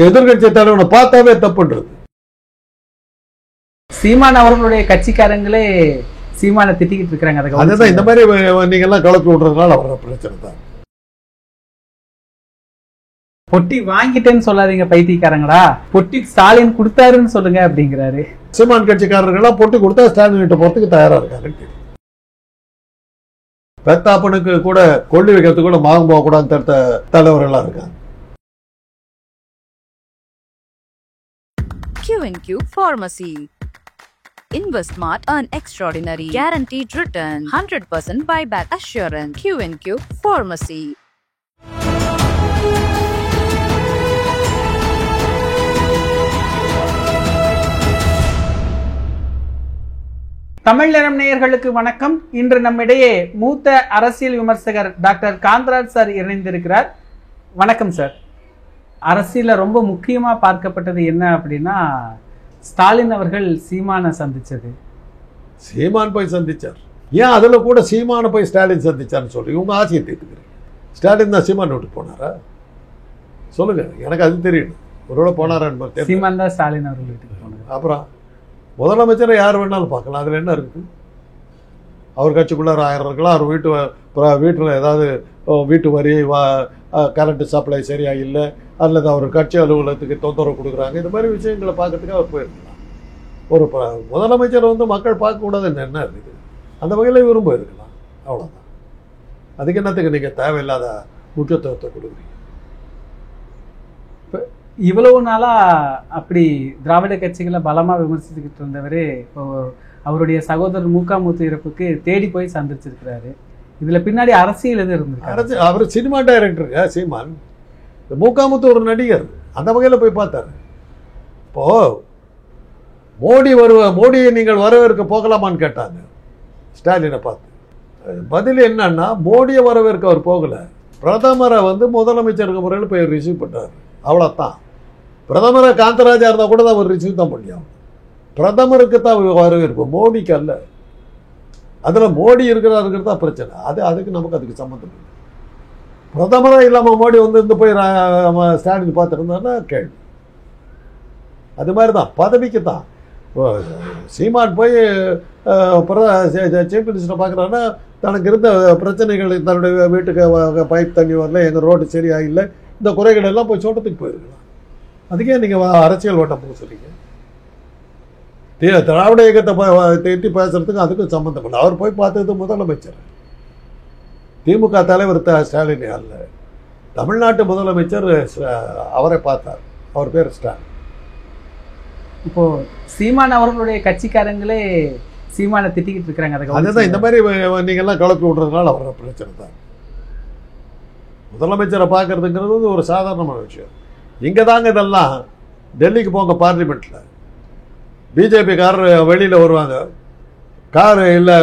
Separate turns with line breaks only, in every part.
எதிர்கட்சி தலைவனை பார்த்தாவே தப்புன்றது.
சீமான் அவர்களுடைய கட்சிக்காரங்களே சீமானை திட்டிக்கிட்டு இருக்காங்க.
அதுதான் இந்த மாதிரி நீங்க எல்லாம் கலப்பி விடுறதுனால அவரோட பிரச்சனை தான்.
பொட்டி வாங்கிட்டேன்னு சொல்லாதீங்க பைத்தியக்காரங்களா, பொட்டி ஸ்டாலின் கொடுத்தாருன்னு சொல்லுங்க அப்படிங்கிறாரு.
சீமான் கட்சிக்காரர்கள்லாம் பொட்டி கொடுத்தா ஸ்டாலின் கிட்ட போறதுக்கு தயாரா இருக்காங்க. பெத்தாப்பனுக்கு கூட கொள்ளி வைக்கிறதுக்கு கூட மாகம் போக கூடாதுன்னு தடுத்த தலைவர்களா இருக்காங்க.
Q&Q Pharmacy. Invest smart, earn extraordinary, guaranteed return, 100% buyback assurance. Q&Q Pharmacy.
Tamil நேரம் நேயர்களுக்கு வணக்கம். இன்று நம்மிடையே மூத்த அரசியல் விமர்சகர் டாக்டர் காந்தராஜ் சார் இணைந்திருக்கிறார். வணக்கம் சார். அரசியல ரொம்ப முக்கியமா பார்க்கப்பட்டது என்ன அப்படின்னா, ஸ்டாலின் அவர்கள் சீமானை சந்திச்சது.
சீமான் போய் சந்திச்சார். ஏன் அதுல கூட சீமான போய் ஸ்டாலின் சந்திச்சார்னு சொல்லி உங்க ஆசையை தீர்த்துக்கிறீங்க. ஸ்டாலின் தான் சீமான் விட்டு போனாரா சொல்லுங்க, எனக்கு அது தெரியும். ஒருவேளை போனாரான்னு
சீமான் தான் ஸ்டாலின் அவர்கள் வீட்டுக்கு போனார்.
அப்புறம் முதலமைச்சரை யார் வேணாலும் பார்க்கலாம், அதில் என்ன இருக்குது? அவர் கட்சிக்குள்ளார 1000 இருக்கலாம். அவர் வீட்டில் ஏதாவது வீட்டு வரி கரண்ட் சப்ளை சரியா இல்லை, அல்லது அவர் கட்சி அலுவலகத்துக்கு தொந்தரவு கொடுக்குறாங்க, இந்த மாதிரி விஷயங்களை பார்க்கறதுக்கு அவர் போயிருக்கலாம். ஒரு முதலமைச்சரை மக்கள் பார்க்கக்கூடாதுன்னு என்ன இருக்குது? அந்த வகையில் விரும்ப இருக்கலாம், அவ்வளோதான். அதுக்கு என்னத்துக்கு நீங்கள் தேவையில்லாத முக்கியத்துவத்தை கொடுக்குறீங்க?
இவ்வளவு நாளா அப்படி திராவிட கட்சிகளை பலமா விமர்சிச்சுக்கிட்டு இருந்தவரு இப்போ அவருடைய சகோதரர் மூக்காமுத்து இறப்புக்கு தேடி போய் சந்திச்சிருக்கிறாரு. இதுல பின்னாடி அரசியல் எது இருந்திருக்கு?
அவர் சினிமா டைரக்டருங்க சீமான். மூக்காமுத்து ஒரு நடிகர், அந்த வகையில் போய் பார்த்தாரு. இப்போ மோடியை நீங்கள் வரவேற்க போகலாமான்னு கேட்டாங்க ஸ்டாலினை பார்த்து. பதில் என்னன்னா, மோடியை வரவேற்க அவர் போகல, பிரதமரை முதலமைச்சருக்கு முறையில் போய் ரிசீவ் பண்ணார், அவ்வளோதான். பிரதமரை காந்தராஜா இருந்தால் கூட தான் அவர் ரிசீவ் தான் பண்ணியாகும். பிரதமருக்கு தான் வரவேற்பு, மோடிக்கு அல்ல. அதில் மோடி இருக்கிறாருங்கிறது தான் பிரச்சனை. அதுக்கு சம்மந்தம் இல்லை. பிரதமராக இல்லாமல் மோடி இருந்து போய் ஸ்டாலின் பார்த்துருந்தாருன்னா கேள்வி. அது மாதிரி தான் பதவிக்கு தான். சீமான் போய் சீஃப் மினிஸ்டரை பார்க்குறாருன்னா, தனக்கு இருந்த பிரச்சனைகள், தன்னுடைய வீட்டுக்கு பைப் தண்ணி வரல, எங்கள் ரோடு சரியாக இல்லை, இந்த குறைகள் எல்லாம் போய் சொல்கிறதுக்கு போயிருக்கலாம். அதுக்கே நீங்கள் அரசியல் ஓட்டம் போக சொல்றீங்க. திராவிட இயக்கத்தை தேட்டி பேசுறதுக்கு அதுக்கும் சம்மந்தம் இல்லை. அவர் போய் பார்த்தது முதலமைச்சர், திமுக தலைவர் ஸ்டாலின் அல்ல, தமிழ்நாட்டு முதலமைச்சர் அவரை பார்த்தார். அவர் பேர் ஸ்டாலின்.
இப்போ சீமான் அவர்களுடைய கட்சிக்காரங்களே சீமானை திட்டிக்கிட்டு இருக்காங்க.
அதுதான் இந்த மாதிரி நீங்க எல்லாம் கலப்பி விடுறதுனால அவரோட பிரச்சனை தான். முதலமைச்சரை பார்க்கறதுங்கிறது ஒரு சாதாரணமான விஷயம். இங்கே தாங்க இதெல்லாம். டெல்லிக்கு போங்க, பார்லிமெண்ட்டில் பிஜேபி காரர் வெளியில் வருவாங்க, காரு இல்லை,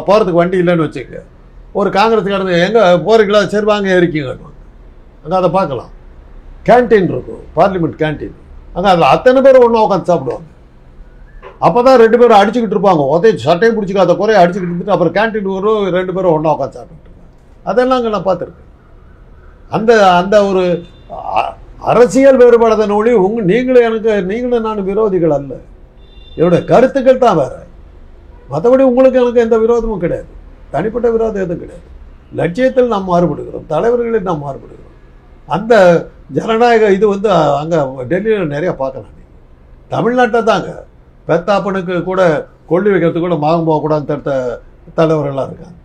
போகிறதுக்கு வண்டி இல்லைன்னு வச்சுக்க. ஒரு காங்கிரஸ்காரங்க எங்கே போகிறீங்களா, சரி வாங்க ஏறிக்கிங்க, அங்கே அதை பார்க்கலாம். கேன்டீன் இருக்கும், பார்லிமெண்ட் கேன்டீன். அங்கே அதில் அத்தனை பேர் ஒன்றா உட்காந்து சாப்பிடுவாங்க. அப்போ தான் 2 பேரும் அடிச்சுக்கிட்டு இருப்பாங்க, சட்டையை பிடிச்சிக்காத குறைய அடிச்சுக்கிட்டு இருந்துட்டு அப்புறம் கேன்டீன் வரும், 2 பேரும் ஒன்றா உட்காந்து சாப்பிட்டுட்டு இருக்காங்க. அதெல்லாம் அங்கே நான் பார்த்துருக்கேன். அந்த ஒரு அரசியல் வேறுபாடு ஒளி நீங்களும் நான் விரோதிகள் அல்ல. என்னுடைய கருத்துக்கள் தான் வேற. மற்றபடி உங்களுக்கு எனக்கு எந்த விரோதமும் கிடையாது, தனிப்பட்ட விரோதம் எதுவும் கிடையாது. லட்சியத்தில் நாம் மாறுபடுகிறோம், தலைவர்களில் நாம் மாறுபடுகிறோம். அந்த ஜனநாயக இது அங்கே டெல்லியில் நிறைய பார்க்கலாம். தமிழ்நாட்டை தாங்க பெத்தாப்பனுக்கு கூட கொள்ளி வைக்கிறதுக்கு கூட மாகம் போகக்கூடாதுன்னு தடுத்த தலைவர்களாக இருக்காங்க.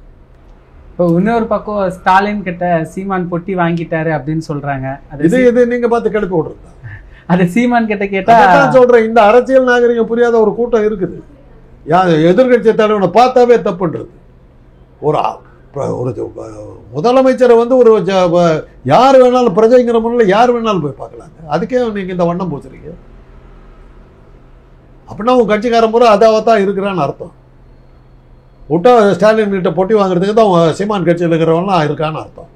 இப்போ இன்னொரு பக்கம் ஸ்டாலின் கிட்ட சீமான் பொட்டி வாங்கிட்டாரு அப்படின்னு சொல்றாங்க.
இது நீங்க பார்த்து கிளப்பி விடுறது.
அது சீமான் கிட்ட கேட்டா
சொல்றேன், இந்த அரசியல் நாகரிகம் புரியாத ஒரு கூட்டம் இருக்குது. எதிர்கட்சி தலைவனை பார்த்தாவே தப்புன்றது. ஒரு முதலமைச்சரை ஒரு யார் வேணாலும் பிரஜைங்கிற முறையில் யார் வேணாலும் போய் பார்க்கலாங்க. அதுக்கே நீங்க இந்த வண்ணம் பூசுறீங்க. அப்படின்னா உங்க கட்சிக்காரன் பூரா அதாவத்தான் இருக்கிறான்னு அர்த்தம். விட்டா ஸ்டாலின் கிட்ட பொட்டி வாங்குறதுக்கு தான் சீமான் கட்சியில் இருக்கிறவங்களாம் இருக்கான்னு அர்த்தம்.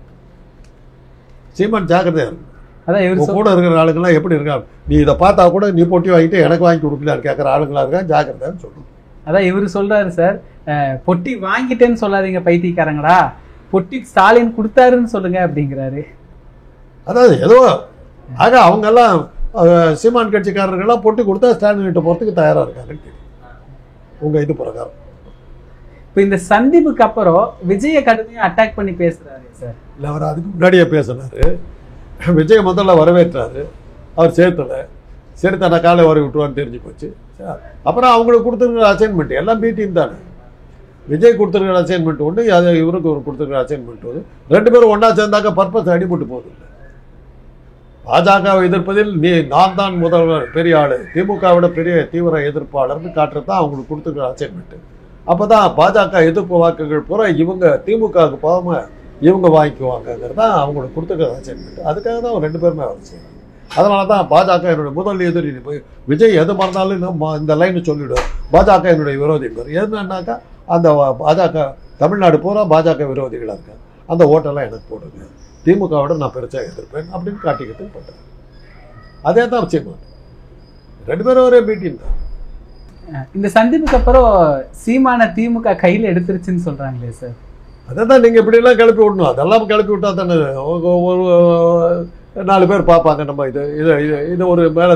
சீமான் ஜாக்கிரதையா இருக்கு. அதான் இவர் கூட இருக்கிற ஆளுங்கெல்லாம் எப்படி இருக்கா, நீ இதை பார்த்தா கூட நீ பொட்டி வாங்கிட்டு எனக்கு வாங்கி கொடுக்கலான்னு கேட்குற ஆளுங்களா இருக்கா, ஜாக்கிரதைன்னு சொல்லணும்.
அதான் இவர் சொல்றாரு சார், பொட்டி வாங்கிட்டேன்னு சொல்லாதீங்க பைத்தியக்காரங்களா, பொட்டி ஸ்டாலின் கொடுத்தாருன்னு சொல்லுங்க அப்படிங்கிறாரு.
அதாவது ஏதோ ஆக அவங்கெல்லாம் சீமான் கட்சிக்காரர்கள்லாம் போட்டி கொடுத்தா ஸ்டாலின் கிட்ட போகிறதுக்கு தயாராக இருக்காங்க உங்கள் இது பிரகாரம்.
இப்போ இந்த சந்திப்புக்கு அப்புறம் விஜயை கடுமையாக அட்டாக் பண்ணி பேசுறாரு சார்.
இல்லை, அவர் அதுக்கு முன்னாடியே பேசினாரு. விஜய் முதல்ல வரவேற்றாரு, அவர் சேர்த்தலை. சரி தன்னை காலை வர விட்டுருவான்னு தெரிஞ்சு போச்சு. அப்புறம் அவங்களுக்கு கொடுத்துருக்கிற அசைன்மெண்ட் எல்லாம் பிடிஎம் தானே. விஜய் கொடுத்துருக்கிற அசைன்மெண்ட் ஒன்று, அது இவருக்கு ஒரு கொடுத்துருக்கிற அசைன்மெண்ட் ஒன்று. ரெண்டு பேரும் ஒன்றா சேர்ந்தாக்க பர்பஸ் அடிபட்டு போகுது. இல்லை, பாஜகவை எதிர்ப்பதில் நான் தான் முதல்வர், பெரிய ஆள், திமுகவிட பெரிய தீவிர எதிர்ப்பாளர்னு காட்டுறது தான் அவங்களுக்கு கொடுத்துருக்கிற அசைன்மெண்ட். அப்போ தான் பாஜக எதிர்ப்பு வாக்குகள் பூரா இவங்க திமுகவுக்கு போகாமல் இவங்க வாங்கிக்குவாங்கிறது தான் அவங்களுக்கு கொடுத்துருக்கிற அசைன்மெண்ட். அதுக்காக தான் அவங்க ரெண்டு பேருமே வேலை செய்யணும். அதனால தான் பாஜக என்னுடைய முதல் எதிரி. போய் விஜய் எது மறந்தாலும் இந்த லைனை சொல்லிவிடுவார், பாஜக என்னுடைய விரோதிகள். என்னன்னாக்கா அந்த பாஜக தமிழ்நாடு பூரா பாஜக விரோதிகளாக இருக்காங்க, அந்த ஓட்டெல்லாம் எனக்கு போடுங்க, திமுகவோட நான் பெருசாக எதிர்ப்பேன் அப்படின்னு காட்டிக்கிட்டு போட்டேன். அதே தான் சீமான், ரெண்டு பேரும் ஒரே மீட்டிங் தான்.
இந்த சந்திப்புக்கு அப்புறம் சீமான திமுக கையில் எடுத்துருச்சுன்னு சொல்றாங்களே சார்.
அதை தான் நீங்கள் இப்படிலாம் கிளப்பி விடணும். அதெல்லாம் கிளப்பி விட்டா தானே ஒரு 4 பேர் பார்ப்பாங்க. நம்ம இது ஒரு மேலே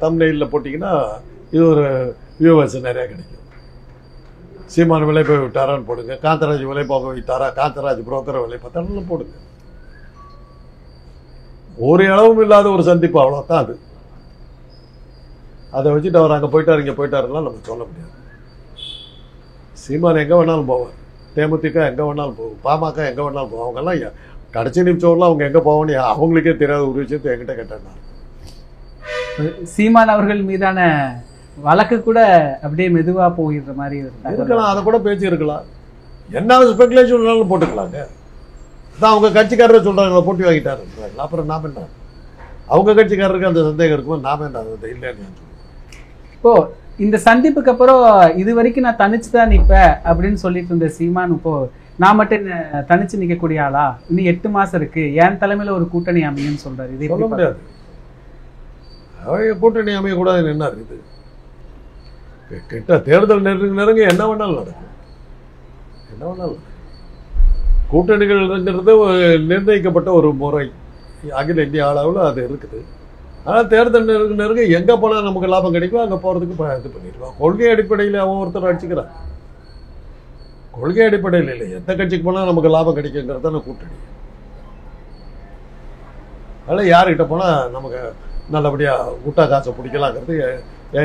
தம்ப்நெயிலில் போட்டிங்கன்னா இது ஒரு வியூவர்ஸ் நிறையா கிடைக்கும். சீமான விலை போய் விட்டாரான்னு போடுங்க, காந்தராஜ் விலை போக வைத்தாரா, காந்தராஜ் புரோக்கரை விலை பார்த்தாலும் போடுங்க. ஒரு அளவும் இல்லாத ஒரு சந்திப்பு, அவ்வளோதான் அது. அதை வச்சுட்டு அவர் அங்கே போயிட்டார் இங்கே போயிட்டாருலாம் நம்ம சொல்ல முடியாது. சீமான் எங்கே வேணாலும் போவார், தேமுதிக எங்கே வேணாலும் போகும், பாமக எங்கே வேணாலும் போவோம். அவங்கெல்லாம் கடைசி நிமிஷம்லாம் அவங்க எங்கே போவோன்னு அவங்களுக்கே தெரியாத ஒரு விஷயத்தை என்கிட்ட கேட்டாங்க.
சீமான் அவர்கள் மீதான வழக்கு கூட அப்படியே மெதுவாக போகிற மாதிரி
இருக்கலாம், அதை கூட பேச்சு இருக்கலாம். என்ன ஸ்பெகுலேஷன் போட்டுக்கலாங்க. அதான் அவங்க கட்சிக்காரரை சொல்கிறாங்களா போட்டி வாங்கிட்டாருன்றாங்களா, அப்புறம் நாம் என்ன, அவங்க கட்சிக்காரருக்கு அந்த சந்தேகம் இருக்கும்போது நாம் என்ன அது இல்லைன்னு.
இப்போ இந்த சந்திப்புக்கு அப்புறம் இது வரைக்கும் நான் தனிச்சு தான் நிற்பேன் அப்படின்னு சொல்லிட்டு இருந்த சீமான் இப்போ நான் மட்டும் தனிச்சு நிற்கக்கூடிய ஆளா, இன்னும் 8 மாசம் இருக்கு, என் தலைமையில ஒரு கூட்டணி அமையும்னு சொல்றாரு. இதே
சொல்ல முடியாது, கூட்டணி அமையக்கூடாது. என்ன இருக்குது கிட்ட தேர்தல் நெருங்க என்ன வேணாலும் நடக்கும், என்ன வேணாலும். கூட்டணிகள்ங்கிறது நிர்ணயிக்கப்பட்ட ஒரு முறை, அகில இந்திய அளவில் அது இருக்குது. ஆனால் தேர்தல் நெருங்க எங்கே போனால் நமக்கு லாபம் கிடைக்கும் அங்கே போகிறதுக்கு இது பண்ணிடுவான். கொள்கை அடிப்படையில் அவன் ஒருத்தர் அடிச்சுக்கிறான், கொள்கை அடிப்படையில் இல்லை, எந்த கட்சிக்கு போனால் நமக்கு லாபம் கிடைக்குங்கிறது தானே கூட்டணி. அதனால் யார்கிட்ட போனால் நமக்கு நல்லபடியாக முட்டா காசை பிடிக்கலாங்கிறது,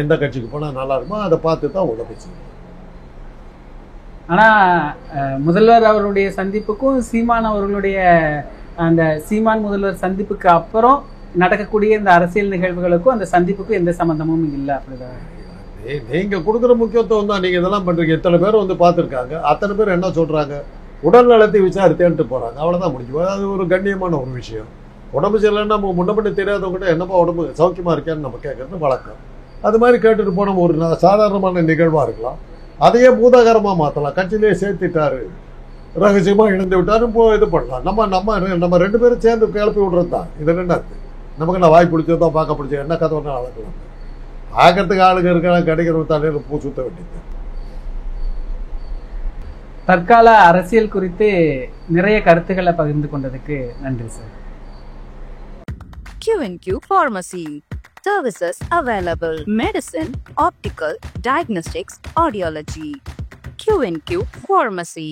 எந்த கட்சிக்கு போனால் நல்லா இருக்குமோ அதை பார்த்து தான் உள்ள பேசுங்க.
ஆனால் முதல்வர் அவருடைய சந்திப்புக்கும் சீமான் அவர்களுடைய அந்த சீமான் முதல்வர் சந்திப்புக்கு அப்புறம் நடக்கக்கூடிய இந்த அரசியல் நிகழ்வுகளுக்கும் அந்த சந்திப்புக்கும் எந்த சம்பந்தமும் இல்லை. அப்படிதான்
நீங்கள் கொடுக்குற முக்கியத்துவம் தான். நீங்கள் இதெல்லாம் பண்ணுறீங்க. எத்தனை பேர் வந்து பார்த்துருக்காங்க, அத்தனை பேர் என்ன சொல்கிறாங்க, உடல் நலத்தை விசாரித்தேன்ட்டு போகிறாங்க, அவ்வளோதான் முடிஞ்சு. அது ஒரு கண்ணியமான ஒரு விஷயம். உடம்பு சரியில்லைன்னா நம்ம முன்னப்பட்டு தெரியாதவங்ககிட்ட என்னப்பா உடம்பு சௌக்கியமாக இருக்கேன்னு நம்ம கேட்குறது வழக்கம். அது மாதிரி கேட்டுட்டு போன ஒரு சாதாரணமான நிகழ்வாக இருக்கலாம், அதையே பூதாகரமாக மாற்றலாம். கட்சியிலேயே சேர்த்துட்டாரு, ரகசியமாக இணைந்து விட்டாரு, இது பண்ணலாம். நம்ம 2 பேரும் சேர்ந்து கிளப்பி விடுறது தான். இது ரெண்டாவது நமக்கு நான் வாய் பிடிச்சதோ பார்க்க பிடிச்ச என்ன கதை ஒன்றா வளர்க்கலாம். ஆக்கிறதுக்கு ஆளுங்க இருக்கலாம், கிடைக்கிற தலையில் பூ சுத்த வேண்டியது.
தற்கால அரசியல் குறித்து நிறைய கருத்துக்களை பகிர்ந்து கொண்டதுக்கு நன்றி sir.
Q&Q Pharmacy. Services available. Medicine, optical, diagnostics, audiology. Q&Q Pharmacy.